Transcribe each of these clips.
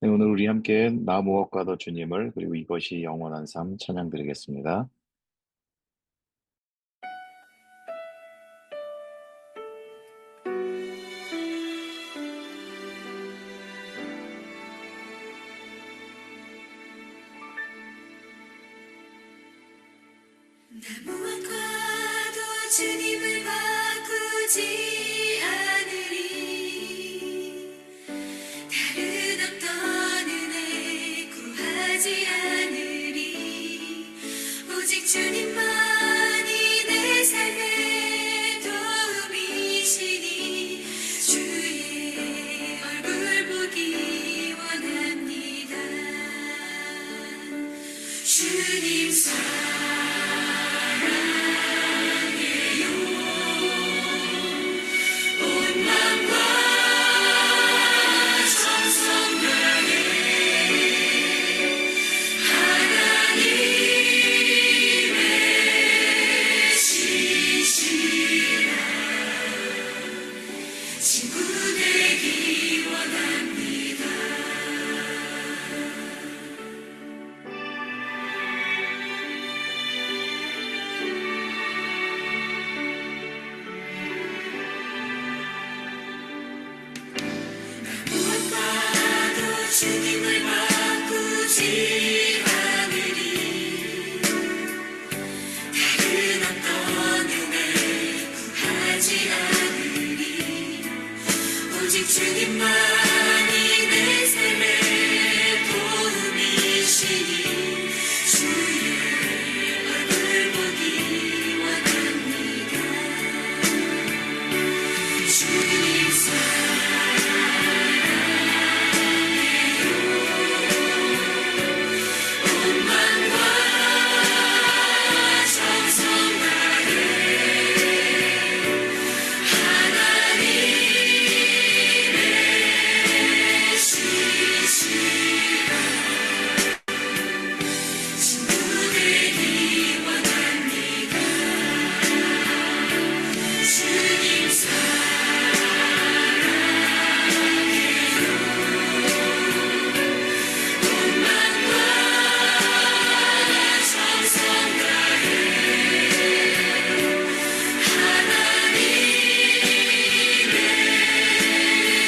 네, 오늘 우리 함께 나 무엇과도 주님을 그리고 이것이 영원한 삶 찬양 드리겠습니다. 나 무엇과도 주님을 바꾸지 않으리. 다른 어떤 은혜 구하지 않으리. 오직 주님만이 내 삶의 도움이시니 주의 얼굴 보기 원합니다. 주님 친구 되기 원합니다. 무엇과도 주님을 바꾸지 않으리. 다른 어떤 은혜 구하지 않으리. 오직 주님만이 내 삶의 도움이시니 주의 얼굴 보기 원합니다. 주님 사랑해요. 온 마음과 정성 다해 하나님의 시시라 친구 되기 원합니다. 주님 사랑해요. 온 마음과 정성 다해 하나님의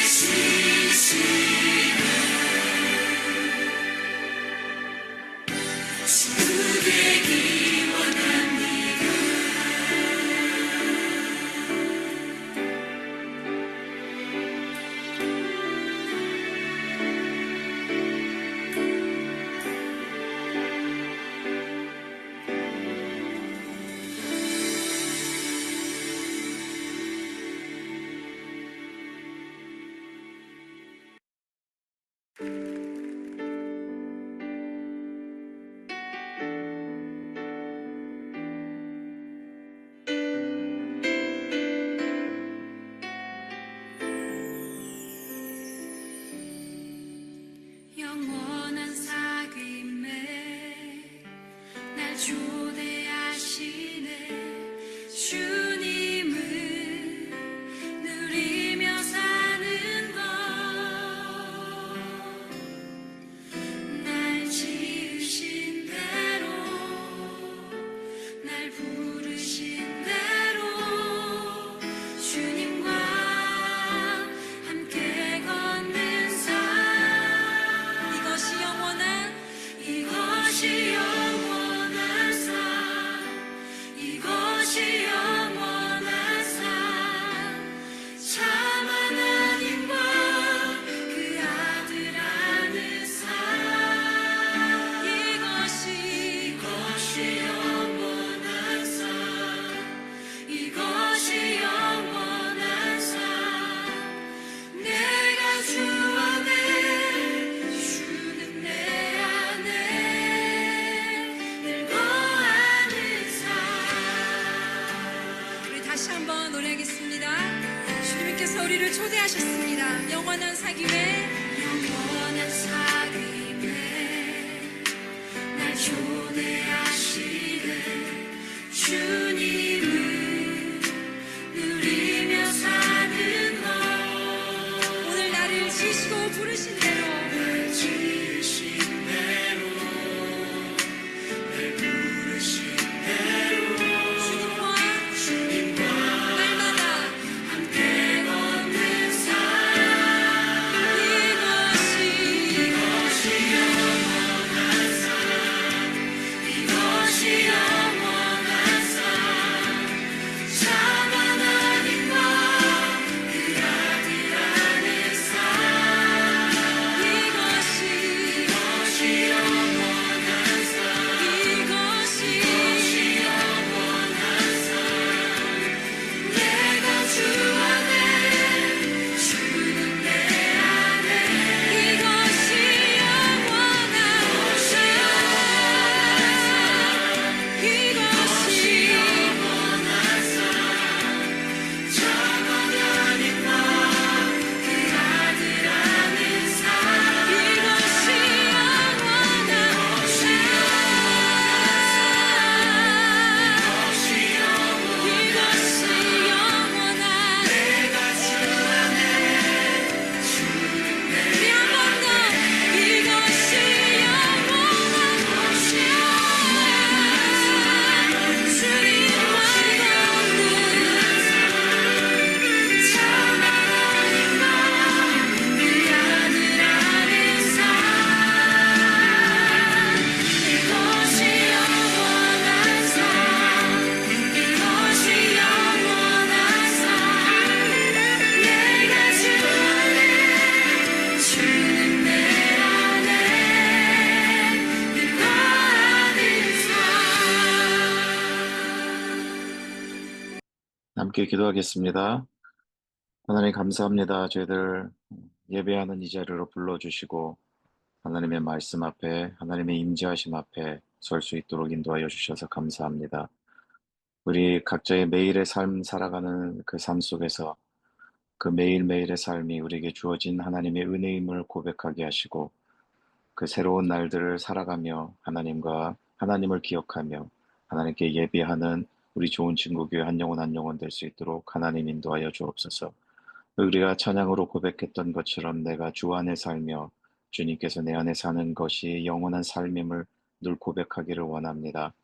시시라 친구 되기 원합니다. 영원한 사귐에 날 초대하시네. 주님을 누리며 사는 것, 날 지으신 대로 날 부르신 대로 주님과 함께 걷는 삶. 이것이 영원한 삶. 이것이 영원한 삶. 참 하나님과 그 아들 아는 삶. 이것이 영원한 삶. 이것이 영원한 삶. 내가 주 안에 주는 내 안에 늘 거하는 삶. 우리 다시 한번 노래하겠습니다. 주님께서 우리를 초대하셨습니다. 영원한 사귐에 날 초대하시네. 주님을 누리며 사는 것, 오늘 나를 지시고 부르신 대로 함께 기도하겠습니다. 하나님 감사합니다. 저희들 예배하는 이 자리로 불러주시고 하나님의 말씀 앞에 하나님의 임재하심 앞에 설 수 있도록 인도하여 주셔서 감사합니다. 우리 각자의 매일의 삶 살아가는 그 삶 속에서 그 매일매일의 삶이 우리에게 주어진 하나님의 은혜임을 고백하게 하시고 그 새로운 날들을 살아가며 하나님과 하나님을 기억하며 하나님께 예배하는 우리 좋은 친구 교회 한 영혼 한 영혼 될 수 있도록 하나님 인도하여 주옵소서. 우리가 찬양으로 고백했던 것처럼 내가 주 안에 살며 주님께서 내 안에 사는 것이 영원한 삶임을 늘 고백하기를 원합니다.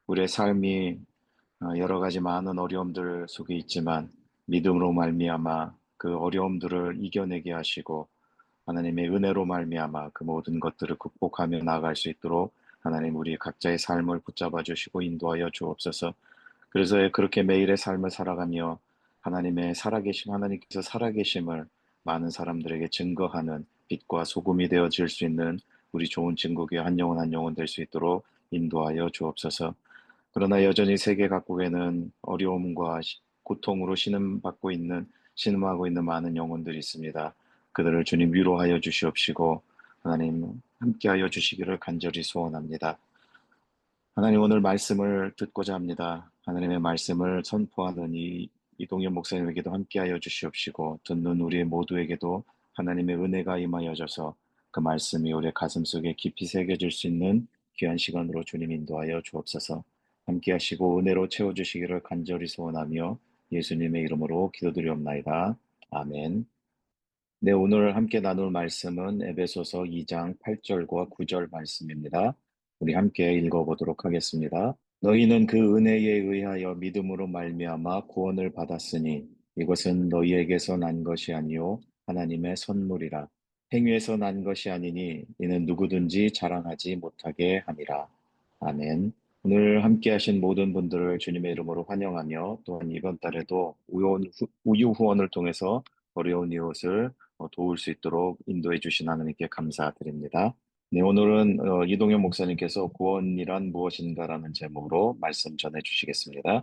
우리의 삶이 여러 가지 많은 어려움들 속에 있지만 믿음으로 말미암아 그 어려움들을 이겨내게 하시고 하나님의 은혜로 말미암아 그 모든 것들을 극복하며 나아갈 수 있도록 하나님 우리 각자의 삶을 붙잡아 주시고 인도하여 주옵소서. 그래서 그렇게 매일의 삶을 살아가며 하나님의 살아계심, 하나님께서 살아계심을 많은 사람들에게 증거하는 빛과 소금이 되어질 수 있는 우리 좋은 친구교회 한 영혼 한 영혼 될 수 있도록 인도하여 주옵소서. 그러나 여전히 세계 각국에는 어려움과 고통으로 신음하고 있는 많은 영혼들이 있습니다. 그들을 주님 위로하여 주시옵시고 하나님 함께하여 주시기를 간절히 소원합니다. 하나님 오늘 말씀을 듣고자 합니다. 하나님의 말씀을 선포하는 이동현 목사님에게도 함께하여 주시옵시고 듣는 우리 모두에게도 하나님의 은혜가 임하여져서 그 말씀이 우리의 가슴 속에 깊이 새겨질 수 있는 귀한 시간으로 주님 인도하여 주옵소서. 함께하시고 은혜로 채워주시기를 간절히 소원하며 예수님의 이름으로 기도드리옵나이다. 아멘. 네, 오늘 함께 나눌 말씀은 에베소서 2장 8절과 9절 말씀입니다. 우리 함께 읽어보도록 하겠습니다. 너희는 그 은혜에 의하여 믿음으로 말미암아 구원을 받았으니 이것은 너희에게서 난 것이 아니요 하나님의 선물이라. 행위에서 난 것이 아니니 이는 누구든지 자랑하지 못하게 함이라. 아멘. 오늘 함께 하신 모든 분들을 주님의 이름으로 환영하며 또한 이번 달에도 우유 후원을 통해서 어려운 이웃을 도울 수 있도록 인도해 주신 하나님께 감사드립니다. 네, 오늘은 이동현 목사님께서 구원이란 무엇인가라는 제목으로 말씀 전해 주시겠습니다.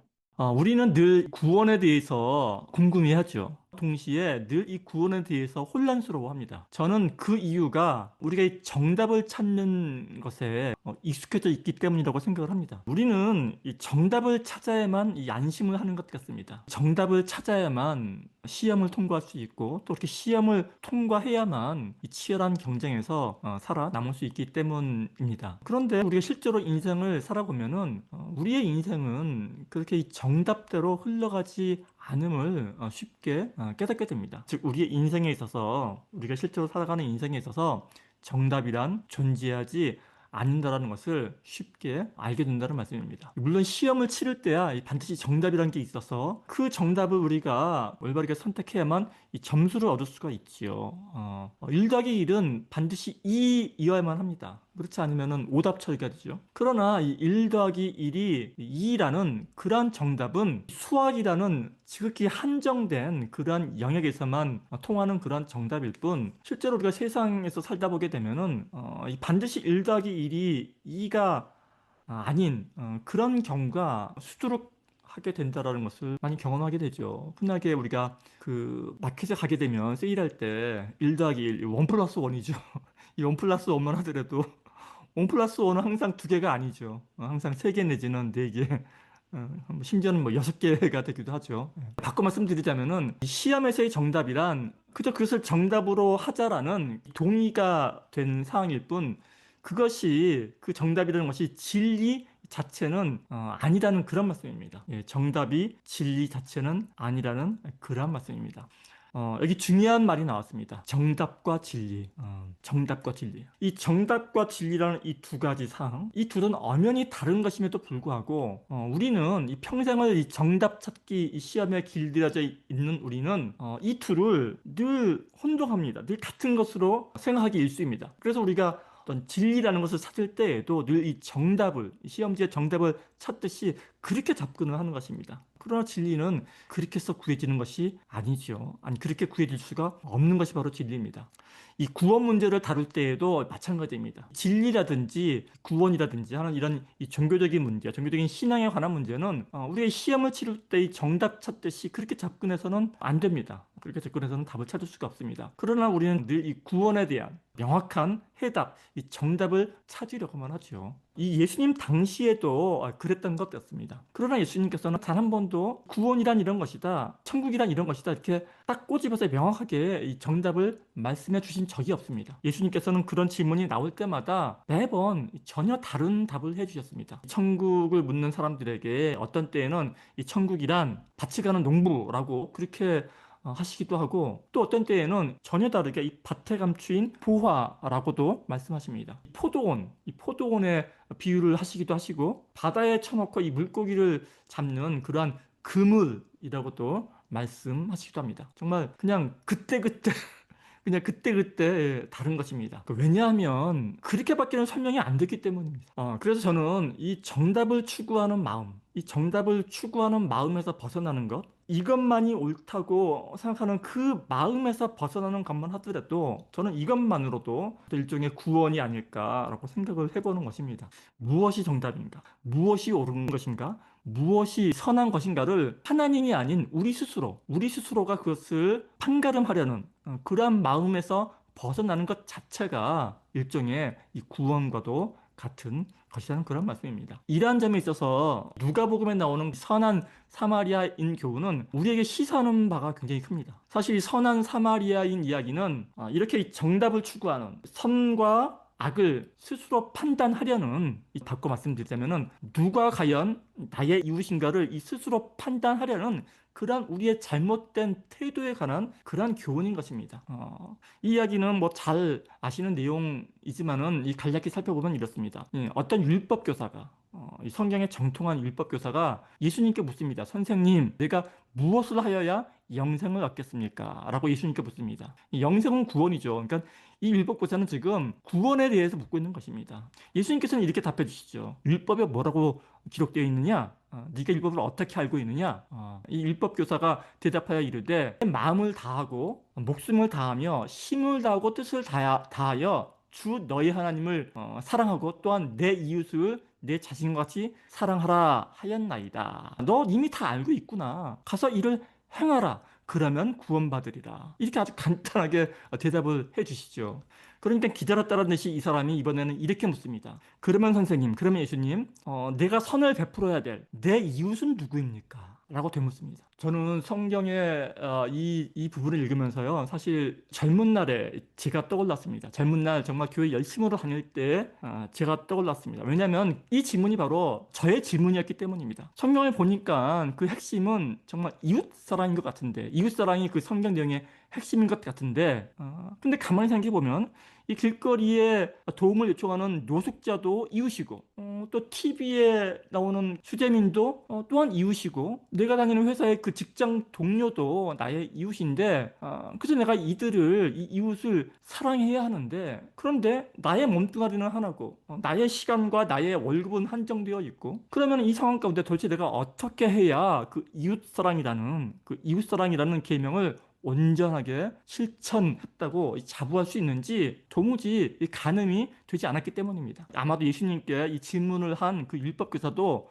우리는 늘 구원에 대해서 궁금해하죠. 동시에 늘 이 구원에 대해서 혼란스러워합니다. 저는 그 이유가 우리가 이 정답을 찾는 것에 익숙해져 있기 때문이라고 생각을 합니다. 우리는 이 정답을 찾아야만 이 안심을 하는 것 같습니다. 정답을 찾아야만 시험을 통과할 수 있고 또 이렇게 시험을 통과해야만 이 치열한 경쟁에서 살아남을 수 있기 때문입니다. 그런데 우리가 실제로 인생을 살아보면은 우리의 인생은 그렇게 이 정답대로 흘러가지 않음을 쉽게 깨닫게 됩니다. 즉 우리의 인생에 있어서 우리가 실제로 살아가는 인생에 있어서 정답이란 존재하지 않는다라는 것을 쉽게 알게 된다는 말씀입니다. 물론 시험을 치를 때야 반드시 정답이라는 게 있어서 그 정답을 우리가 올바르게 선택해야만 이 점수를 얻을 수가 있지요. 1 더하기 1은 반드시 2이어야만 합니다. 그렇지 않으면 오답 처리가 되죠. 그러나 이 1 더하기 1이 2라는 그러한 정답은 수학이라는 지극히 한정된 그러한 영역에서만 통하는 그러한 정답일 뿐 실제로 우리가 세상에서 살다 보게 되면은 반드시 1 더하기 1이 2가 아닌 그런 경우가 수두룩 하게 된다라는 것을 많이 경험하게 되죠. 흔하게 우리가 그 마켓에 가게 되면 세일할 때 1 더하기 1, 1 플러스 1이죠. 이 1 플러스 1만 하더라도 1 플러스 1은 항상 2개가 아니죠. 항상 3개 내지는 4개, 심지어는 뭐 6개가 되기도 하죠. 바꿔 말씀드리자면은 시험에서의 정답이란 그저 그것을 정답으로 하자라는 동의가 된 사항일 뿐 그것이 그 정답이라는 것이 진리 자체는 아니라는 그런 말씀입니다. 정답이 진리 자체는 아니라는 그런 말씀입니다. 여기 중요한 말이 나왔습니다. 정답과 진리. 정답과 진리. 이 정답과 진리라는 이 두 가지 사항, 이 둘은 엄연히 다른 것임에도 불구하고 우리는 이 평생을 이 정답 찾기 이 시험에 길들여져 있는 우리는 이 둘을 늘 혼동합니다. 늘 같은 것으로 생각하기 일쑤입니다. 그래서 우리가 어떤 진리라는 것을 찾을 때에도 늘 이 정답을 시험지의 정답을 찾듯이 그렇게 접근을 하는 것입니다. 그러나 진리는 그렇게 해서 구해지는 것이 아니죠. 아니, 그렇게 구해질 수가 없는 것이 바로 진리입니다. 이 구원 문제를 다룰 때에도 마찬가지입니다. 진리라든지 구원이라든지 하는 이런 이 종교적인 문제, 종교적인 신앙에 관한 문제는 우리가 시험을 치를 때 이 정답 찾듯이 그렇게 접근해서는 안 됩니다. 그렇게 접근해서는 답을 찾을 수가 없습니다. 그러나 우리는 늘 이 구원에 대한 명확한 해답, 이 정답을 찾으려고만 하죠. 이 예수님 당시에도 그랬던 것 같습니다. 그러나 예수님께서는 단 한 번도 구원이란 이런 것이다, 천국이란 이런 것이다, 이렇게 딱 꼬집어서 명확하게 이 정답을 말씀해 주신 적이 없습니다. 예수님께서는 그런 질문이 나올 때마다 매번 전혀 다른 답을 해 주셨습니다. 천국을 묻는 사람들에게 어떤 때에는 이 천국이란 밭이 가는 농부라고 그렇게 하시기도 하고, 또 어떤 때에는 전혀 다르게 이 밭에 감추인 보화라고도 말씀하십니다. 이 포도원의 비유를 하시기도 하시고, 바다에 쳐놓고 이 물고기를 잡는 그러한 그물이라고도 말씀하시기도 합니다. 정말 그냥 그때그때 그냥 그때그때 다른 것입니다. 왜냐하면 그렇게밖에는 설명이 안 됐기 때문입니다. 그래서 저는 이 정답을 추구하는 마음, 이 정답을 추구하는 마음에서 벗어나는 것, 이것만이 옳다고 생각하는 그 마음에서 벗어나는 것만 하더라도 저는 이것만으로도 일종의 구원이 아닐까라고 생각을 해보는 것입니다. 무엇이 정답인가? 무엇이 옳은 것인가? 무엇이 선한 것인가를 하나님이 아닌 우리 스스로가 그것을 판가름하려는 그러한 마음에서 벗어나는 것 자체가 일종의 이 구원과도 같은 것이라는 그런 말씀입니다. 이러한 점에 있어서 누가복음에 나오는 선한 사마리아인 교훈은 우리에게 시사하는 바가 굉장히 큽니다. 사실 이 선한 사마리아인 이야기는 이렇게 정답을 추구하는, 선과 악을 스스로 판단하려는, 바꿔 말씀드리자면은 누가 과연 나의 이웃인가를 이 스스로 판단하려는 그러한 우리의 잘못된 태도에 관한 그러한 교훈인 것입니다. 이 이야기는 뭐 잘 아시는 내용이지만은 이 간략히 살펴보면 이렇습니다. 어떤 율법 교사가 이 성경에 정통한 율법 교사가 예수님께 묻습니다. 선생님, 내가 무엇을 하여야 영생을 얻겠습니까? 라고 예수님께 묻습니다. 이 영생은 구원이죠. 그러니까 이 율법 교사는 지금 구원에 대해서 묻고 있는 것입니다. 예수님께서는 이렇게 답해 주시죠. 율법에 뭐라고 기록되어 있느냐? 네가 율법을 어떻게 알고 있느냐? 이 율법 교사가 대답하여 이르되 마음을 다하고 목숨을 다하며 힘을 다하고 뜻을 다하여 주 너희 하나님을 사랑하고 또한 내 이웃을 내 자신과 같이 사랑하라 하였나이다. 너 이미 다 알고 있구나. 가서 이를 행하라. 그러면 구원받으리라. 이렇게 아주 간단하게 대답을 해 주시죠. 그러니까 기다렸다는 듯이 이 사람이 이번에는 이렇게 묻습니다. 그러면 선생님, 그러면 예수님, 내가 선을 베풀어야 될 내 이웃은 누구입니까? 라고 되묻습니다. 저는 성경의 이 부분을 읽으면서요, 사실 젊은 날에 제가 떠올랐습니다. 젊은 날 정말 교회 열심으로 다닐 때 제가 떠올랐습니다. 왜냐하면 이 질문이 바로 저의 질문이었기 때문입니다. 성경을 보니까 그 핵심은 정말 이웃사랑인 것 같은데, 이웃사랑이 그 성경 내용의 핵심인 것 같은데, 근데 가만히 생각해보면 이 길거리에 도움을 요청하는 노숙자도 이웃이고, 또 TV에 나오는 수재민도 또한 이웃이고, 내가 다니는 회사의 그 직장 동료도 나의 이웃인데, 그래서 내가 이 이웃을 사랑해야 하는데, 그런데 나의 몸뚱아리는 하나고, 나의 시간과 나의 월급은 한정되어 있고, 그러면 이 상황 가운데 도대체 내가 어떻게 해야 그 이웃사랑이라는 계명을 온전하게 실천했다고 자부할 수 있는지 도무지 가늠이 되지 않았기 때문입니다. 아마도 예수님께 이 질문을 한 그 율법교사도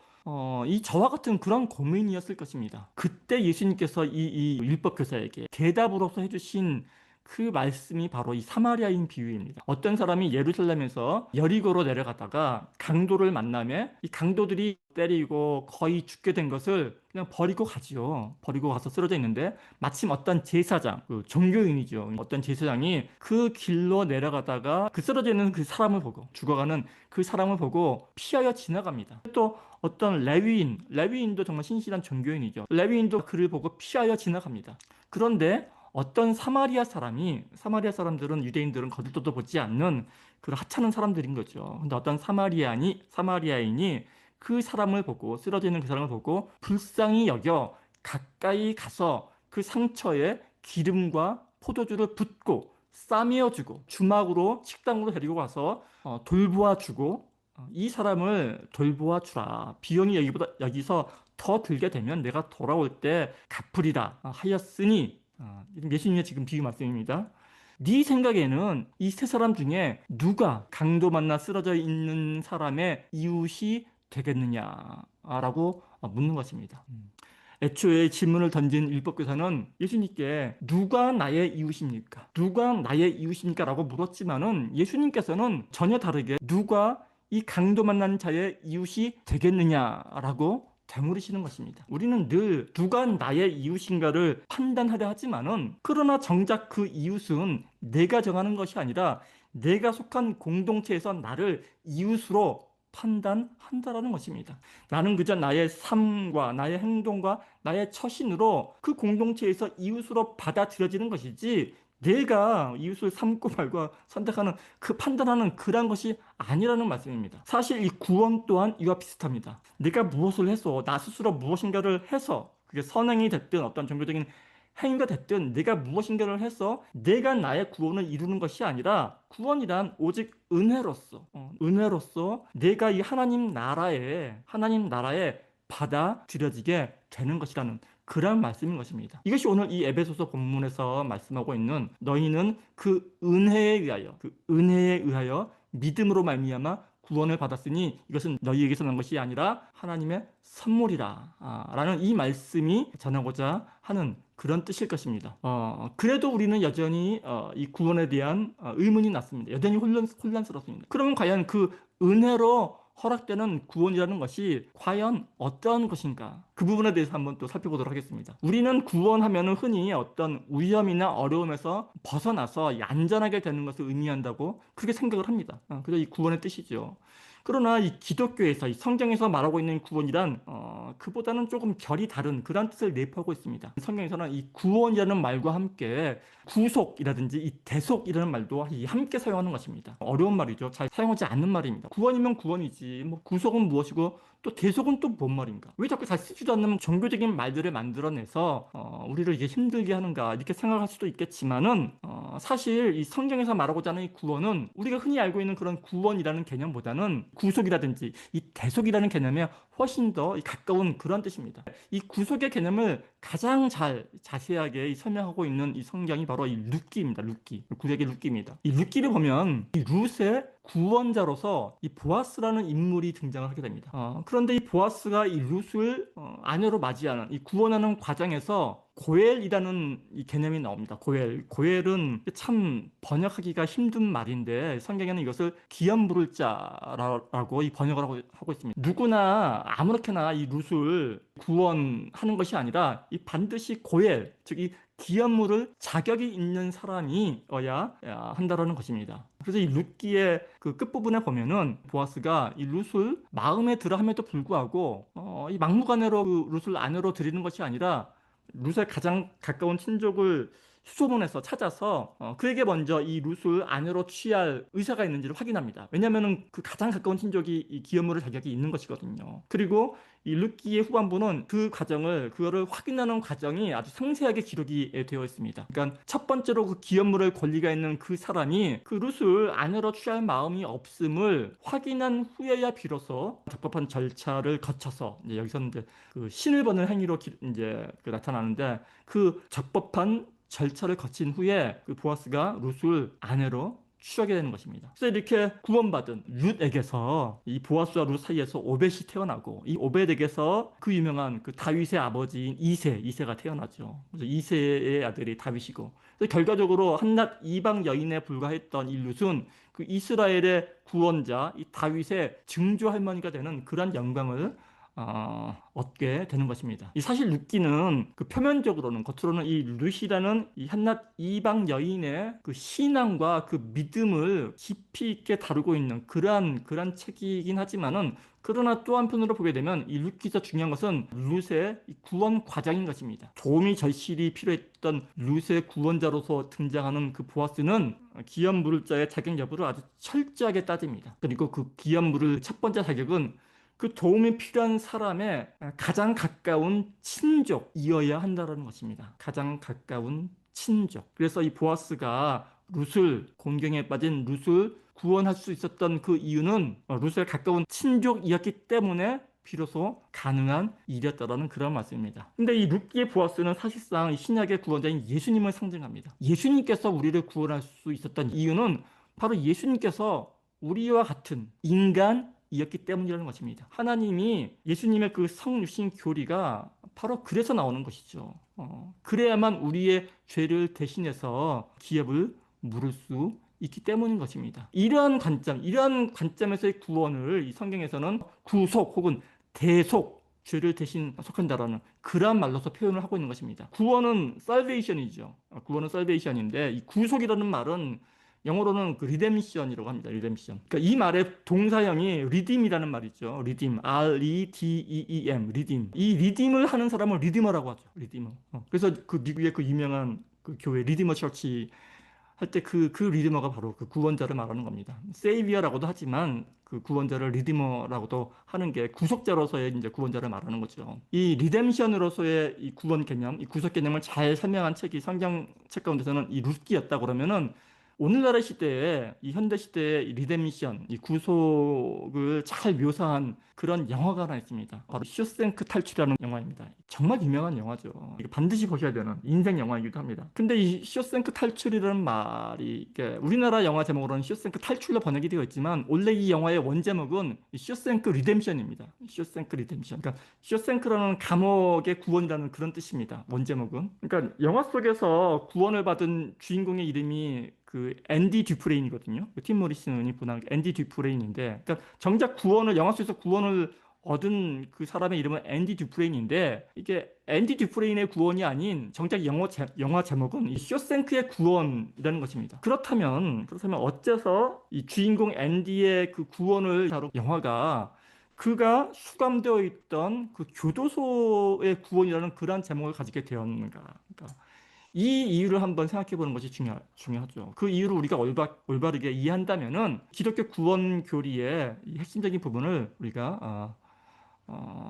이 저와 같은 그런 고민이었을 것입니다. 그때 예수님께서 이 율법교사에게 대답으로서 해주신 그 말씀이 바로 이 사마리아인 비유입니다. 어떤 사람이 예루살렘에서 여리고로 내려가다가 강도를 만나며 이 강도들이 때리고 거의 죽게 된 것을 그냥 버리고 가지요. 버리고 가서 쓰러져 있는데 마침 어떤 제사장, 그 종교인이죠. 어떤 제사장이 그 길로 내려가다가 그 쓰러져 있는 그 사람을 보고, 죽어가는 그 사람을 보고 피하여 지나갑니다. 또 어떤 레위인도 정말 신실한 종교인이죠. 레위인도 그를 보고 피하여 지나갑니다. 그런데 어떤 사마리아 사람들은 유대인들은 거들떠도 보지 않는 그 하찮은 사람들인 거죠. 근데 어떤 사마리아인이 그 사람을 보고, 쓰러져 있는 그 사람을 보고 불쌍히 여겨 가까이 가서 그 상처에 기름과 포도주를 붓고 싸매어주고 주막으로 식당으로 데리고 가서 돌보아주고, 이 사람을 돌보아주라. 비용이 여기서 더 들게 되면 내가 돌아올 때 갚으리라 하였으니, 예수님의 지금 비유 말씀입니다. 네 생각에는 이 세 사람 중에 누가 강도 만나 쓰러져 있는 사람의 이웃이 되겠느냐라고 묻는 것입니다. 애초에 질문을 던진 율법교사는 예수님께 누가 나의 이웃입니까? 누가 나의 이웃입니까? 라고 물었지만은 예수님께서는 전혀 다르게 누가 이 강도 만난 자의 이웃이 되겠느냐라고 되물으시는 것입니다. 우리는 늘 누가 나의 이웃인가를 판단하려 하지만은, 그러나 정작 그 이웃은 내가 정하는 것이 아니라 내가 속한 공동체에서 나를 이웃으로 판단한다라는 것입니다. 나는 그저 나의 삶과 나의 행동과 나의 처신으로 그 공동체에서 이웃으로 받아들여지는 것이지, 내가 이웃을 삼고 말고 선택하는 그 판단하는 그런 것이 아니라는 말씀입니다. 사실 이 구원 또한 이와 비슷합니다. 내가 무엇을 해서 나 스스로 무엇인가를 해서, 그게 선행이 됐든 어떤 종교적인 행위가 됐든 내가 무엇인가를 해서 내가 나의 구원을 이루는 것이 아니라, 구원이란 오직 은혜로서 내가 이 하나님 나라에 받아들여지게 되는 것이라는 그런 말씀인 것입니다. 이것이 오늘 이 에베소서 본문에서 말씀하고 있는 너희는 그 은혜에 의하여 믿음으로 말미암아 구원을 받았으니 이것은 너희에게서 난 것이 아니라 하나님의 선물이라 라는 이 말씀이 전하고자 하는 그런 뜻일 것입니다. 그래도 우리는 여전히 이 구원에 대한 의문이 났습니다. 여전히 혼란스럽습니다. 그러면 과연 그 은혜로 허락되는 구원이라는 것이 과연 어떤 것인가? 그 부분에 대해서 한번 또 살펴보도록 하겠습니다. 우리는 구원하면 흔히 어떤 위험이나 어려움에서 벗어나서 얌전하게 되는 것을 의미한다고 그렇게 생각을 합니다. 그래서 이 구원의 뜻이죠. 그러나 이 기독교에서, 이 성경에서 말하고 있는 구원이란 그보다는 조금 결이 다른 그런 뜻을 내포하고 있습니다. 성경에서는 이 구원이라는 말과 함께 구속이라든지 이 대속이라는 말도 함께 사용하는 것입니다. 어려운 말이죠. 잘 사용하지 않는 말입니다. 구원이면 구원이지, 뭐 구속은 무엇이고 또 대속은 또 뭔 말인가? 왜 자꾸 잘 쓰지도 않는 종교적인 말들을 만들어내서 우리를 이게 힘들게 하는가, 이렇게 생각할 수도 있겠지만은 사실 이 성경에서 말하고자 하는 이 구원은 우리가 흔히 알고 있는 그런 구원이라는 개념보다는 구속이라든지 이 대속이라는 개념에 훨씬 더 가까운 그런 뜻입니다. 이 구속의 개념을 가장 자세하게 설명하고 있는 이 성경이 바로 이 룻기입니다. 구약의 룻기입니다. 이 룻기를 보면 이 룻의 구원자로서 이 보아스라는 인물이 등장을 하게 됩니다. 그런데 이 보아스가 이 룻을 아내로 맞이하는 이 구원하는 과정에서 고엘이라는 이 개념이 나옵니다. 고엘은 참 번역하기가 힘든 말인데 성경에는 이것을 기업 물을 자라고 이 번역을 하고 있습니다. 누구나 아무렇게나 이 룻을 구원하는 것이 아니라 이 반드시 고엘, 즉 이 기업 물을 자격이 있는 사람이어야 한다라는 것입니다. 그래서 이 룻기의 그 끝부분에 보면은 보아스가 이 룻을 마음에 들어 함에도 불구하고 이 막무가내로 그 룻을 아내로 드리는 것이 아니라 룻의 가장 가까운 친족을 수소문해서 찾아서 그에게 먼저 이 룻을 아내로 취할 의사가 있는지를 확인합니다. 왜냐하면 그 가장 가까운 친족이 이 기업물을 자격이 있는 것이거든요. 그리고 이 룻기의 후반부는 그거를 확인하는 과정이 아주 상세하게 기록이 되어 있습니다. 그러니까 첫 번째로 그 기업물을 권리가 있는 그 사람이 그 룻을 아내로 취할 마음이 없음을 확인한 후에야 비로소 적법한 절차를 거쳐서, 이제 여기서는 이제 그 신을 버는 행위로 나타나는데, 그 적법한 절차를 거친 후에 그 보아스가 룻을 아내로 취하게 되는 것입니다. 그래서 이렇게 구원받은 룻에게서 이 보아스와 룻 사이에서 오벳이 태어나고, 이 오벳에게서 그 유명한 그 다윗의 아버지인 이세가 태어나죠. 그래서 이세의 아들이 다윗이고, 그래서 결과적으로 한낱 이방 여인에 불과했던 이 룻은 그 이스라엘의 구원자 이 다윗의 증조 할머니가 되는 그런 영광을 얻게 되는 것입니다. 이 사실 룻기는 그 표면적으로는, 겉으로는 이 룻이라는 이 한낱 이방 여인의 그 신앙과 그 믿음을 깊이 있게 다루고 있는 그러한 책이긴 하지만은, 그러나 또 한편으로 보게 되면 이 룻기에서 중요한 것은 룻의 구원 과정인 것입니다. 도움이 절실히 필요했던 룻의 구원자로서 등장하는 그 보아스는 기업 물을 자의 자격 여부를 아주 철저하게 따집니다. 그리고 그 기업 물을 첫 번째 자격은 그 도움이 필요한 사람의 가장 가까운 친족이어야 한다는 것입니다. 가장 가까운 친족. 그래서 이 보아스가 곤경에 빠진 룻을 구원할 수 있었던 그 이유는 룻의 가까운 친족이었기 때문에 비로소 가능한 일이었다라는 그런 말씀입니다. 근데 이 룻기의 보아스는 사실상 이 신약의 구원자인 예수님을 상징합니다. 예수님께서 우리를 구원할 수 있었던 이유는 바로 예수님께서 우리와 같은 인간이었기 때문이라는 것입니다. 하나님이 예수님의 그 성육신 교리가 바로 그래서 나오는 것이죠. 그래야만 우리의 죄를 대신해서 기업을 물을 수 있기 때문인 것입니다. 이러한 관점에서의 구원을 이 성경에서는 구속 혹은 대속, 죄를 대신 속한다라는 그러한 말로서 표현을 하고 있는 것입니다. 구원은 salvation이죠. 구원은 salvation인데 이 구속이라는 말은 영어로는 그 redemption이라고 합니다. redemption. 그러니까 이 말의 동사형이 redeem이라는 말이죠. redeem, R-E-D-E-E-M, redeem. 이 redeem을 하는 사람을 redeemer라고 하죠. redeemer. 그래서 그 미국의 그 유명한 그 교회 리디머 처치 할 때 그 리디머가 바로 그 구원자를 말하는 겁니다. 세이비어라고도 하지만 그 구원자를 리디머라고도 하는 게 구속자로서의 이제 구원자를 말하는 거죠. 이 리뎀션으로서의 이 구원 개념, 이 구속 개념을 잘 설명한 책이 성경책 가운데서는 이 룻기였다 그러면은 오늘날의 시대에 이 현대 시대의 이 리뎀션, 이 구속을 잘 묘사한 그런 영화가 하나 있습니다. 바로 쇼생크 탈출이라는 영화입니다. 정말 유명한 영화죠. 이거 반드시 보셔야 되는 인생 영화이기도 합니다. 근데 이 쇼생크 탈출이라는 말이 이게 우리나라 영화 제목으로는 쇼생크 탈출로 번역이 되어 있지만 원래 이 영화의 원제목은 쇼생크 리뎀션입니다. 쇼생크 리뎀션. 그러니까 쇼생크라는 감옥의 구원이라는 그런 뜻입니다. 원제목은. 그러니까 영화 속에서 구원을 받은 주인공의 이름이 그 앤디 듀프레인이거든요. 팀 모리슨이 분한 앤디 듀프레인인데, 그러니까 정작 영화 속에서 구원을 얻은 그 사람의 이름은 앤디 듀프레인인데, 이게 앤디 듀프레인의 구원이 아닌 정작 영화 제목은 이 쇼생크의 구원이라는 것입니다. 그렇다면 어째서 이 주인공 앤디의 그 구원을 다룬 영화가 그가 수감되어 있던 그 교도소의 구원이라는 그러한 제목을 가지게 되었는가? 그러니까 이 이유를 한번 생각해 보는 것이 중요하죠. 그 이유를 우리가 올바르게 이해한다면은 기독교 구원 교리의 이 핵심적인 부분을 우리가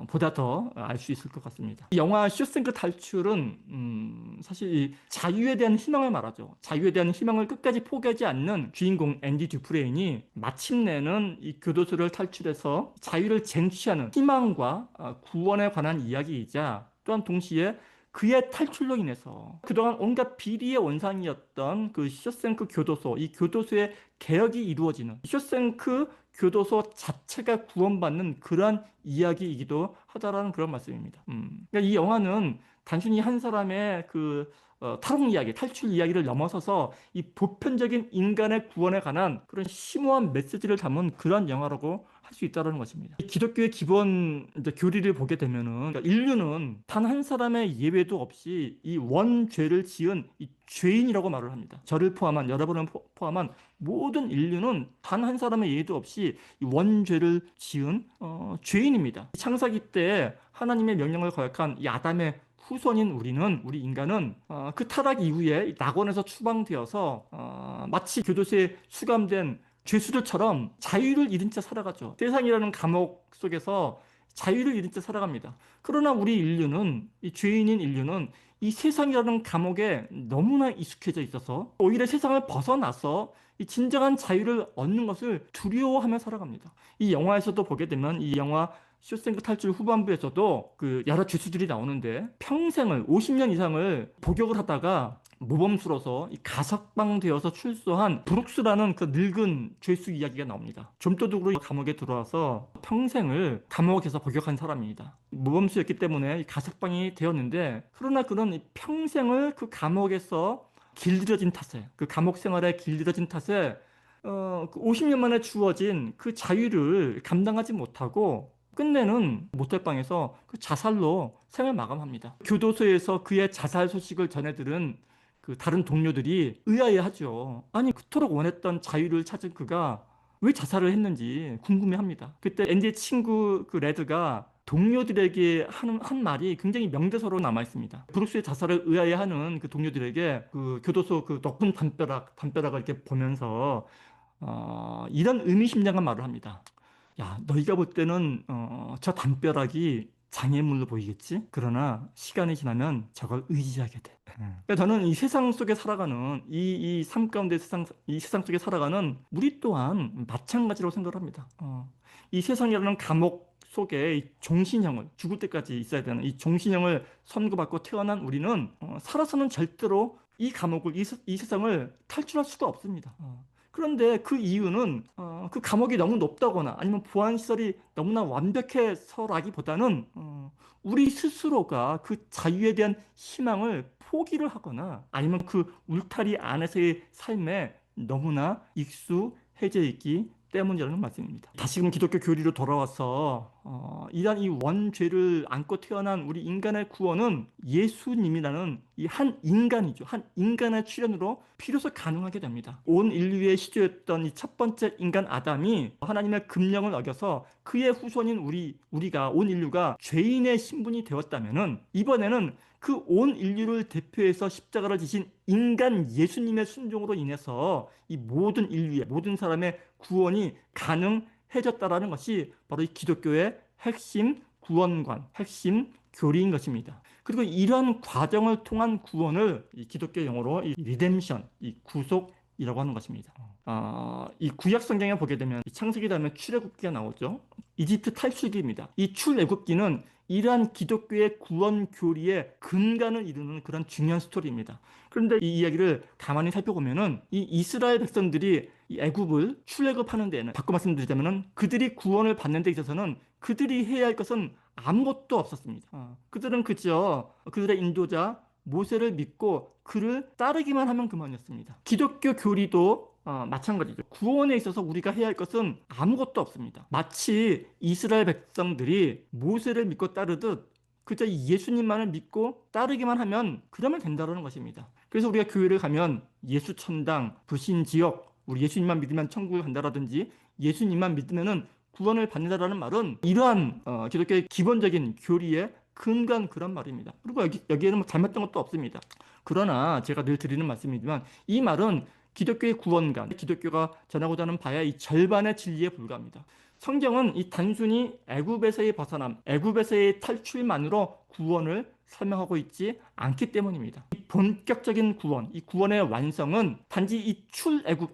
보다 더 알 수 있을 것 같습니다. 이 영화 쇼생크 탈출은 사실 이 자유에 대한 희망을 말하죠. 자유에 대한 희망을 끝까지 포기하지 않는 주인공 앤디 듀프레인이 마침내는 이 교도소를 탈출해서 자유를 쟁취하는 희망과 구원에 관한 이야기이자 또한 동시에 그의 탈출로 인해서 그동안 온갖 비리의 원상이었던 그 쇼생크 교도소, 이 교도소의 개혁이 이루어지는 쇼생크 교도소 자체가 구원받는 그러한 이야기이기도 하다라는 그런 말씀입니다. 그러니까 이 영화는 단순히 한 사람의 그 탈옥 이야기, 탈출 이야기를 넘어서서 이 보편적인 인간의 구원에 관한 그런 심오한 메시지를 담은 그런 영화라고 할 수 있다는 것입니다. 기독교의 기본 이제 교리를 보게 되면은 그러니까 인류는 단 한 사람의 예외도 없이 이 원죄를 지은 이 죄인이라고 말을 합니다. 저를 포함한 여러분을 포함한 모든 인류는 단 한 사람의 예외도 없이 이 원죄를 지은 죄인입니다. 창세기 때 하나님의 명령을 거역한 이 아담의 후손인 우리 인간은 그 타락 이후에 낙원에서 추방되어서 마치 교도소에 수감된 죄수들처럼 자유를 잃은 채 살아가죠. 세상이라는 감옥 속에서 자유를 잃은 채 살아갑니다. 그러나 우리 인류는, 이 죄인인 인류는 이 세상이라는 감옥에 너무나 익숙해져 있어서 오히려 세상을 벗어나서 이 진정한 자유를 얻는 것을 두려워하며 살아갑니다. 이 영화에서도 보게 되면 이 영화 쇼생크 탈출 후반부에서도 그 여러 죄수들이 나오는데 평생을 50년 이상을 복역을 하다가 모범수로서 이 가석방되어서 출소한 브룩스라는 그 늙은 죄수 이야기가 나옵니다. 좀도둑으로 감옥에 들어와서 평생을 감옥에서 복역한 사람입니다. 모범수였기 때문에 가석방이 되었는데 그러나 그런 평생을 그 감옥에서 길들여진 탓에 그 감옥 생활에 길들여진 탓에 50년 만에 주어진 그 자유를 감당하지 못하고 끝내는 모텔방에서 그 자살로 생을 마감합니다. 교도소에서 그의 자살 소식을 전해들은 그 다른 동료들이 의아해하죠. 아니 그토록 원했던 자유를 찾은 그가 왜 자살을 했는지 궁금해합니다. 그때 앤디의 친구 그 레드가 동료들에게 한 말이 굉장히 명대사로 남아 있습니다. 브룩스의 자살을 의아해하는 그 동료들에게 그 교도소 그 높은 담벼락을 이렇게 보면서 이런 의미심장한 말을 합니다. 야, 너희가 볼 때는 저 담벼락이 장애물로 보이겠지? 그러나 시간이 지나면 저걸 의지하게 돼. 그러니까 저는 이 세상 속에 살아가는 이 삶 가운데 이 세상 속에 살아가는 우리 또한 마찬가지로 생각을 합니다. 이 세상이라는 감옥 속에 이 종신형을, 죽을 때까지 있어야 되는 이 종신형을 선고받고 태어난 우리는 살아서는 절대로 이 감옥을, 이 세상을 탈출할 수가 없습니다. 그런데 그 이유는 그 감옥이 너무 높다거나 아니면 보안시설이 너무나 완벽해서라기보다는 우리 스스로가 그 자유에 대한 희망을 포기를 하거나 아니면 그 울타리 안에서의 삶에 너무나 익숙해져 있기 때문이라는 말씀입니다. 다시금 기독교 교리로 돌아와서 이러한 이 원죄를 안고 태어난 우리 인간의 구원은 예수님이라는 이 한 인간이죠. 한 인간의 출현으로 비로소 가능하게 됩니다. 온 인류의 시조였던 이 첫 번째 인간 아담이 하나님의 금령을 어겨서 그의 후손인 우리가 온 인류가 죄인의 신분이 되었다면은 이번에는 그 온 인류를 대표해서 십자가를 지신 인간 예수님의 순종으로 인해서 이 모든 인류의 모든 사람의 구원이 가능해졌다라는 것이 바로 이 기독교의 핵심 구원관, 핵심 교리인 것입니다. 그리고 이러한 과정을 통한 구원을 이 기독교 용어로 이 리뎀션, 이 구속이라고 하는 것입니다. 이 구약 성경에 보게 되면 창세기 다음에 출애굽기가 나오죠. 이집트 탈출기입니다. 이 출애굽기는 이러한 기독교의 구원 교리의 근간을 이루는 그런 중요한 스토리입니다. 그런데 이 이야기를 가만히 살펴보면은 이 이스라엘 백성들이 이 애굽을 출애굽하는 데에는 바꿔 말씀드리자면은 그들이 구원을 받는 데 있어서는 그들이 해야 할 것은 아무것도 없었습니다. 그들은 그저 그들의 인도자 모세를 믿고 그를 따르기만 하면 그만이었습니다. 기독교 교리도 마찬가지죠. 구원에 있어서 우리가 해야 할 것은 아무것도 없습니다. 마치 이스라엘 백성들이 모세를 믿고 따르듯 그저 예수님만을 믿고 따르기만 하면 그러면 된다는 것입니다. 그래서 우리가 교회를 가면 예수 천당, 불신 지역, 우리 예수님만 믿으면 천국을 간다라든지 예수님만 믿으면은 구원을 받는다라는 말은 이러한 기독교의 기본적인 교리의 근간 그런 말입니다. 그리고 여기에는 뭐 잘못된 것도 없습니다. 그러나 제가 늘 드리는 말씀이지만 이 말은 기독교의 구원관, 기독교가 전하고자 하는 바야 이 절반의 진리에 불과합니다. 성경은 이 단순히 애굽에서의 벗어남, 애굽에서의 탈출만으로 구원을 설명하고 있지 않기 때문입니다. 이 본격적인 구원, 이 구원의 완성은 단지 이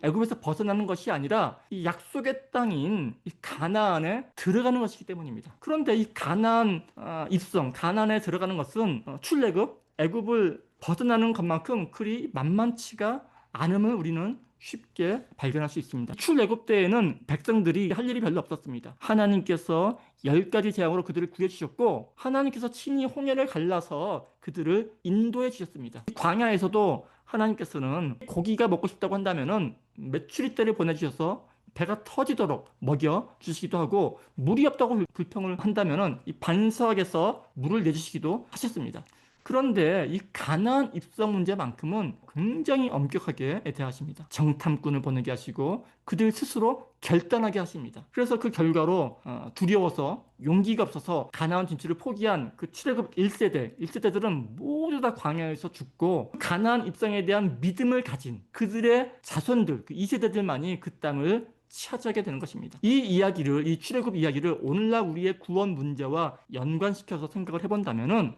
애굽에서 벗어나는 것이 아니라 이 약속의 땅인 이 가나안에 들어가는 것이기 때문입니다. 그런데 이 가나안 입성, 가나안에 들어가는 것은 출애굽, 애굽을 벗어나는 것만큼 그리 만만치가 않음을 우리는 쉽게 발견할 수 있습니다. 출애굽 때에는 백성들이 할 일이 별로 없었습니다. 하나님께서 10가지 재앙으로 그들을 구해주셨고 하나님께서 친히 홍해를 갈라서 그들을 인도해 주셨습니다. 광야에서도 하나님께서는 고기가 먹고 싶다고 한다면은 메추리 떼를 보내주셔서 배가 터지도록 먹여 주시기도 하고 물이 없다고 불평을 한다면은 이 반석에서 물을 내주시기도 하셨습니다. 그런데 이 가나안 입성 문제만큼은 굉장히 엄격하게 대하십니다. 정탐꾼을 보내게 하시고 그들 스스로 결단하게 하십니다. 그래서 그 결과로 두려워서 용기가 없어서 가나안 진출을 포기한 그 출애굽 1세대들은 모두 다 광야에서 죽고 가나안 입성에 대한 믿음을 가진 그들의 자손들, 그 2세대들만이 그 땅을 차지하게 되는 것입니다. 이 출애굽 이야기를 오늘날 우리의 구원 문제와 연관시켜서 생각을 해본다면은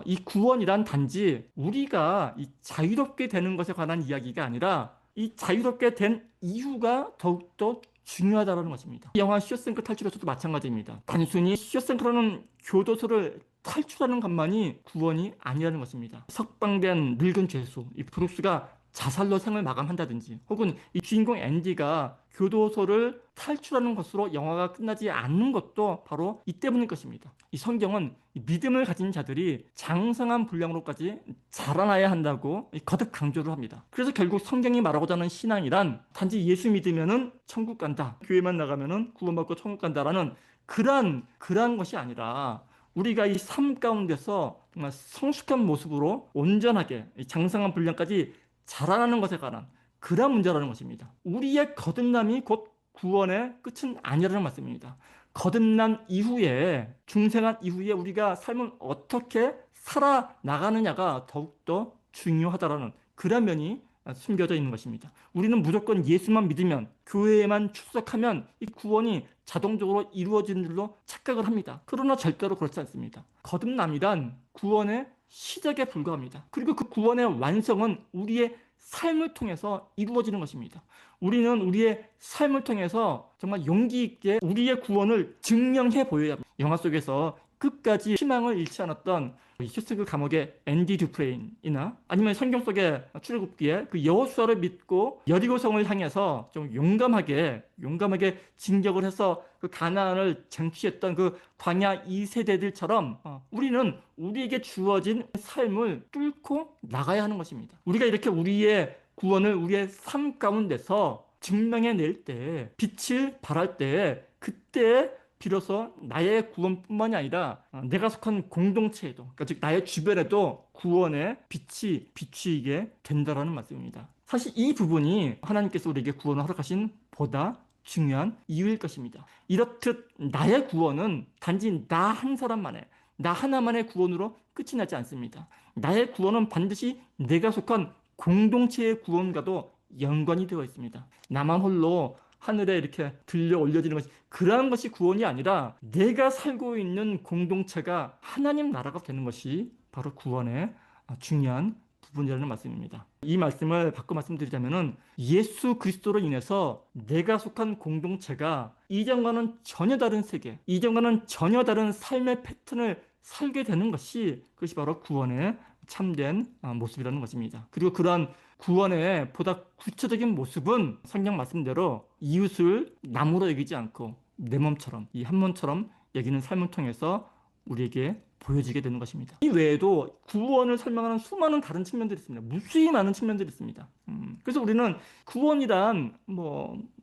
이 구원이란 단지 우리가 이 자유롭게 되는 것에 관한 이야기가 아니라 이 자유롭게 된 이유가 더욱더 중요하다는 것입니다. 영화 쇼생크 탈출에서도 마찬가지입니다. 단순히 쇼생크라는 교도소를 탈출하는 것만이 구원이 아니라는 것입니다. 석방된 늙은 죄수, 이 브룩스가 자살로 생을 마감한다든지 혹은 이 주인공 앤디가 교도소를 탈출하는 것으로 영화가 끝나지 않는 것도 바로 이 때문일 것입니다. 이 성경은 믿음을 가진 자들이 장성한 분량으로까지 자라나야 한다고 거듭 강조를 합니다. 그래서 결국 성경이 말하고자 하는 신앙이란 단지 예수 믿으면은 천국 간다, 교회만 나가면은 구원받고 천국 간다라는 그러한 것이 아니라 우리가 이 삶 가운데서 정말 성숙한 모습으로 온전하게 장성한 분량까지 자라나는 것에 관한 그런 문제라는 것입니다. 우리의 거듭남이 곧 구원의 끝은 아니라는 말씀입니다. 거듭난 이후에, 중생한 이후에 우리가 삶을 어떻게 살아나가느냐가 더욱더 중요하다라는 그런 면이 숨겨져 있는 것입니다. 우리는 무조건 예수만 믿으면, 교회에만 출석하면 이 구원이 자동적으로 이루어지는 줄로 착각을 합니다. 그러나 절대로 그렇지 않습니다. 거듭남이란 구원의 시작에 불과합니다. 그리고 그 구원의 완성은 우리의 삶을 통해서 이루어지는 것입니다. 우리는 우리의 삶을 통해서 정말 용기 있게 우리의 구원을 증명해 보여야 합니다. 영화 속에서 끝까지 희망을 잃지 않았던 휴스크 감옥의 앤디 듀프레인이나 아니면 성경 속의 출애굽기에 그 여호수아를 믿고 여리고성을 향해서 좀 용감하게 진격을 해서 그 가나안을 쟁취했던 그 광야 2세대들처럼 우리는 우리에게 주어진 삶을 뚫고 나가야 하는 것입니다. 우리가 이렇게 우리의 구원을 우리의 삶 가운데서 증명해낼 때, 빛을 발할 때, 그때 비로소 나의 구원뿐만이 아니라 내가 속한 공동체에도, 그러니까 즉 나의 주변에도 구원의 빛이 비추이게 된다라는 말씀입니다. 사실 이 부분이 하나님께서 우리에게 구원을 허락하신 보다 중요한 이유일 것입니다. 이렇듯 나의 구원은 단지 나 한 사람만의, 나 하나만의 구원으로 끝이 나지 않습니다. 나의 구원은 반드시 내가 속한 공동체의 구원과도 연관이 되어 있습니다. 나만 홀로 하늘에 이렇게 들려 올려지는 것이, 그러한 것이 구원이 아니라 내가 살고 있는 공동체가 하나님 나라가 되는 것이 바로 구원의 중요한 부분이라는 말씀입니다. 이 말씀을 바꿔 말씀드리자면은 예수 그리스도로 인해서 내가 속한 공동체가 이전과는 전혀 다른 세계, 이전과는 전혀 다른 삶의 패턴을 살게 되는 것이, 그것이 바로 구원의 참된 모습이라는 것입니다. 그리고 그러한 구원의 보다 구체적인 모습은 성경 말씀대로 이웃을 남으로 여기지 않고 내 몸처럼, 이 한 몸처럼 여기는 삶을 통해서 우리에게 보여지게 되는 것입니다. 이 외에도 구원을 설명하는 수많은 다른 측면들이 있습니다. 무수히 많은 측면들이 있습니다. 그래서 우리는 구원이란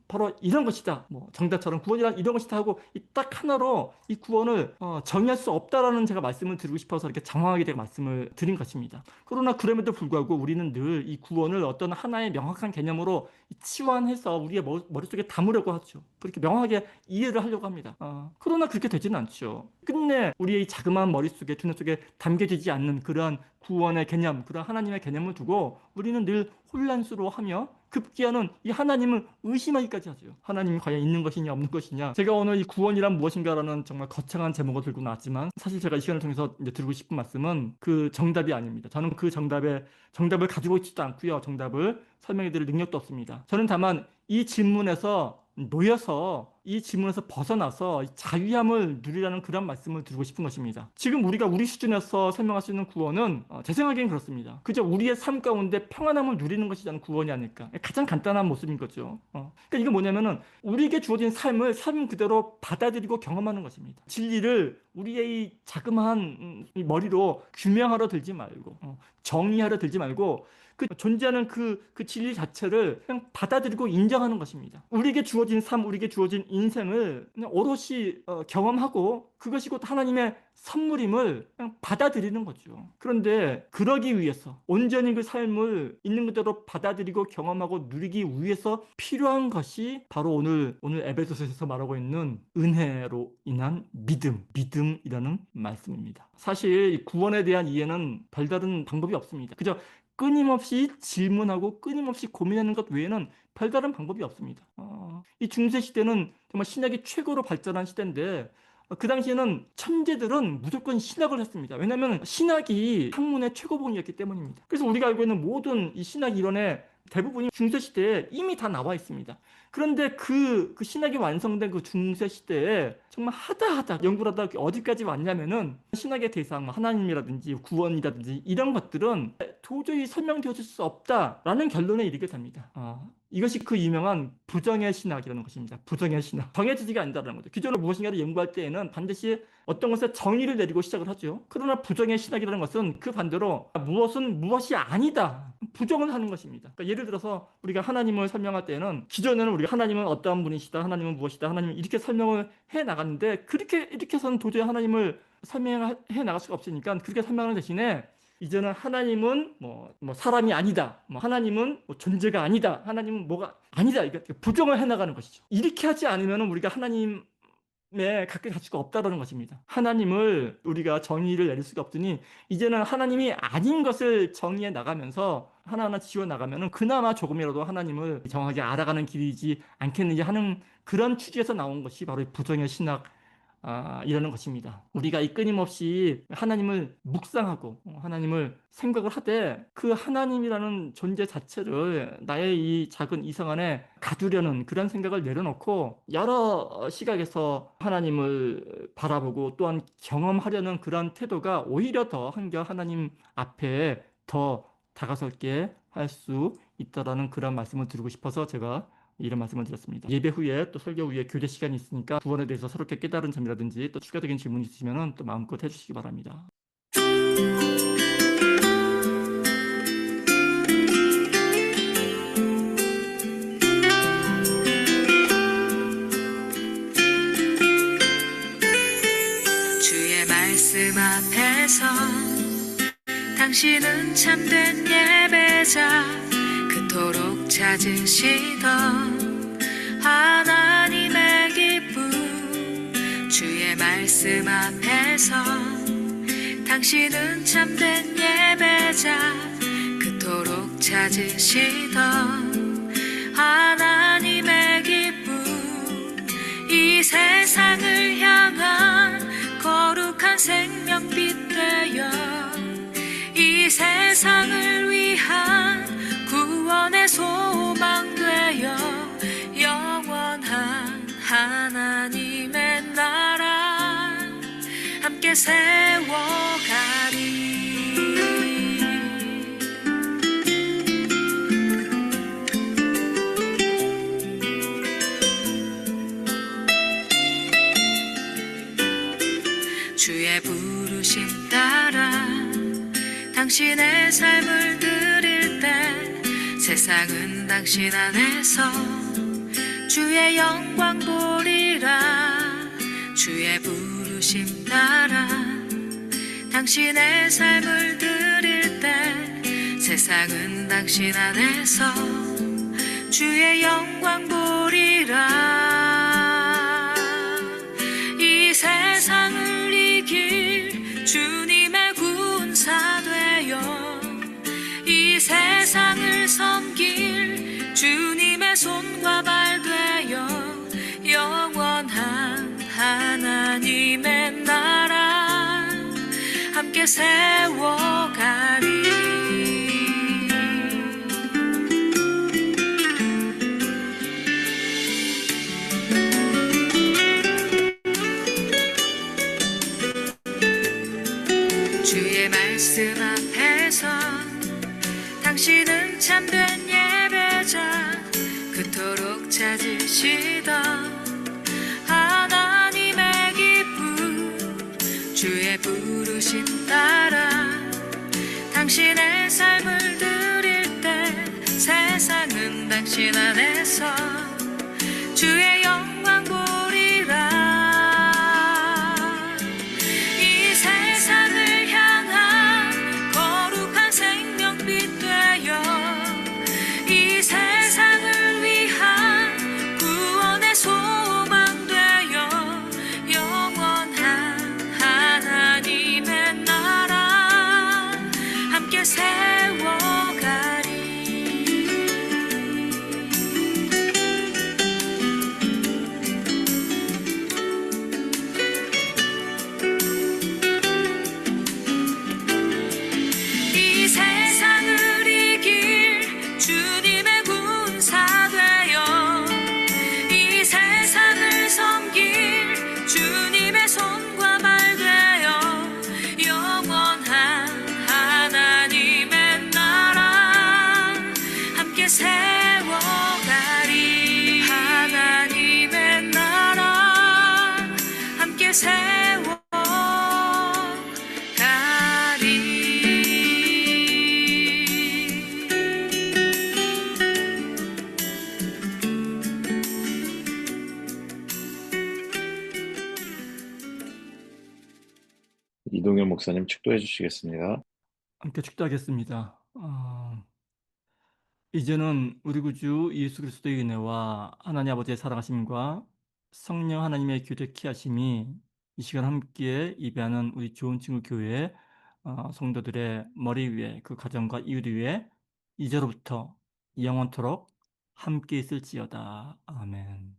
바로 이런 것이다, 정답처럼 구원이란 이런 것이다 하고 이 딱 하나로 이 구원을 정의할 수 없다라는 제가 말씀을 드리고 싶어서 이렇게 장황하게 제가 말씀을 드린 것입니다. 그러나 그럼에도 불구하고 우리는 늘 이 구원을 어떤 하나의 명확한 개념으로 치환해서 우리의 머릿속에 담으려고 하죠. 그렇게 명확하게 이해를 하려고 합니다. 그러나 그렇게 되지는 않죠. 끝내 우리의 자그마한 머릿속에, 두뇌 속에 담겨지지 않는 그러한 구원의 개념, 그러한 하나님의 개념을 두고 우리는 늘 혼란스러워하며 급기야는 이 하나님을 의심하기까지 하죠. 하나님이 과연 있는 것이냐 없는 것이냐. 제가 오늘 이 구원이란 무엇인가라는 정말 거창한 제목을 들고 나왔지만 사실 제가 이 시간을 통해서 이제 드리고 싶은 말씀은 그 정답이 아닙니다. 저는 그 정답을 가지고 있지도 않고요. 정답을 설명해 드릴 능력도 없습니다. 저는 다만 이 질문에서 놓여서, 이 질문에서 벗어나서 자유함을 누리라는 그런 말씀을 드리고 싶은 것입니다. 지금 우리가 우리 수준에서 설명할 수 있는 구원은 제 생각에는 그렇습니다. 그저 우리의 삶 가운데 평안함을 누리는 것이 저는 구원이 아닐까. 가장 간단한 모습인 거죠. 그러니까 이게 뭐냐면은 우리에게 주어진 삶을 삶 그대로 받아들이고 경험하는 것입니다. 진리를 우리의 이 자그마한 머리로 규명하러 들지 말고, 정의하러 들지 말고 그 존재하는 그 진리 자체를 그냥 받아들이고 인정하는 것입니다. 우리에게 주어진 삶, 우리에게 주어진 인생을 그냥 오롯이 경험하고 그것이 곧 하나님의 선물임을 그냥 받아들이는 거죠. 그런데 그러기 위해서 온전히 그 삶을 있는 그대로 받아들이고 경험하고 누리기 위해서 필요한 것이 바로 오늘 에베소서에서 말하고 있는 은혜로 인한 믿음이라는 말씀입니다. 사실 구원에 대한 이해는 별다른 방법이 없습니다. 그저 끊임없이 질문하고 끊임없이 고민하는 것 외에는 별다른 방법이 없습니다. 이 중세 시대는 정말 신학이 최고로 발전한 시대인데 그 당시에는 천재들은 무조건 신학을 했습니다. 왜냐하면 신학이 학문의 최고봉이었기 때문입니다. 그래서 우리가 알고 있는 모든 이 신학 이론의 대부분이 중세시대에 이미 다 나와 있습니다. 그런데 그 신학이 완성된 그 중세시대에 정말 하다 연구를 하다 어디까지 왔냐면은 신학의 대상, 하나님이라든지 구원이라든지 이런 것들은 도저히 설명되어질 수 없다라는 결론에 이르게 됩니다. 이것이 그 유명한 부정의 신학이라는 것입니다. 부정의 신학. 정해지지가 않는다는 거죠. 기존으로 무엇인가를 연구할 때에는 반드시 어떤 것에 정의를 내리고 시작을 하죠. 그러나 부정의 신학이라는 것은 그 반대로 무엇은 무엇이 아니다, 부정을 하는 것입니다. 그러니까 예를 들어서 우리가 하나님을 설명할 때는 기존에는 우리가 하나님은 어떠한 분이시다, 하나님은 무엇이다, 하나님은 이렇게 설명을 해 나갔는데 이렇게 해서는 도저히 하나님을 설명해 나갈 수가 없으니까 그렇게 설명하는 대신에 이제는 하나님은 사람이 아니다, 하나님은 존재가 아니다, 하나님은 뭐가 아니다, 이렇게 부정을 해나가는 것이죠. 이렇게 하지 않으면 우리가 하나님에 가까이 갈 수가 없다는 것입니다. 하나님을 우리가 정의를 내릴 수가 없으니 이제는 하나님이 아닌 것을 정의해 나가면서 하나하나 지워 나가면은 그나마 조금이라도 하나님을 정확하게 알아가는 길이지 않겠느냐 하는 그런 취지에서 나온 것이 바로 부정의 신학 이러는 것입니다. 우리가 이 끊임없이 하나님을 묵상하고 하나님을 생각을 하되 그 하나님이라는 존재 자체를 나의 이 작은 이성 안에 가두려는 그런 생각을 내려놓고 여러 시각에서 하나님을 바라보고 또한 경험하려는 그런 태도가 오히려 더 한결 하나님 앞에 더 다가설게 할 수 있다라는 그런 말씀을 드리고 싶어서 제가 이런 말씀을 드렸습니다. 예배 후에 또 설교 후에 교제 시간이 있으니까 구원에 대해서 새롭게 깨달은 점이라든지 또 추가적인 질문 있으시면 또 마음껏 해주시기 바랍니다. 주의 말씀 앞에서 당신은 참된 예배자 그토록 찾으시던 하나님의 기쁨 주의 말씀 앞에서 당신은 참된 예배자 그토록 찾으시던 하나님의 기쁨 이 세상을 향한 거룩한 생명빛 되어 이 세상을 위한 구원의 소망 되어 영원한 하나님의 나라 함께 세워가리. 주의 부르심 따라 당신의 삶을 드릴 때 세상은 당신 안에서 주의 영광 보리라. 주의 부르심 따라 당신의 삶을 드릴 때 세상은 당신 안에서 주의 영광 보리라. 이 세상을 이길 주님의 군사 되어 이 세상을 섬길 주님의 손과 발 되어 영원한 하나님의 나라 함께 세워가리. 주의 말씀 앞에서 당신은 참된 예배자 그토록 찾으시던 하나님의 기쁨 주의 부르심 따라 당신의 삶을 드릴 때 세상은 당신 안에서 주의 영광 보리라. 이 세상을 향한 거룩한 생명빛 되어 이 세상을 위한 구원의 소망 되어 영원한 하나님의 나라 함께 세워가리. 이 세상을 이길 주님의 군사 되어 이 세상을 섬길 주님의 손과 발 되어 영원한 하나님의 나라 함께 세워가리. 하나님의 나라 함께 세워가리. 이동현 목사님 축도해 주시겠습니다. 함께 축도하겠습니다. 이제는 우리 구주 예수 그리스도의 은혜와 하나님 아버지의 사랑하심과 성령 하나님의 교제케 하심이 이 시간 함께 예배하는 우리 좋은 친구 교회 성도들의 머리 위에 그 가정과 이웃 위에 이제로부터 영원토록 함께 있을지어다. 아멘.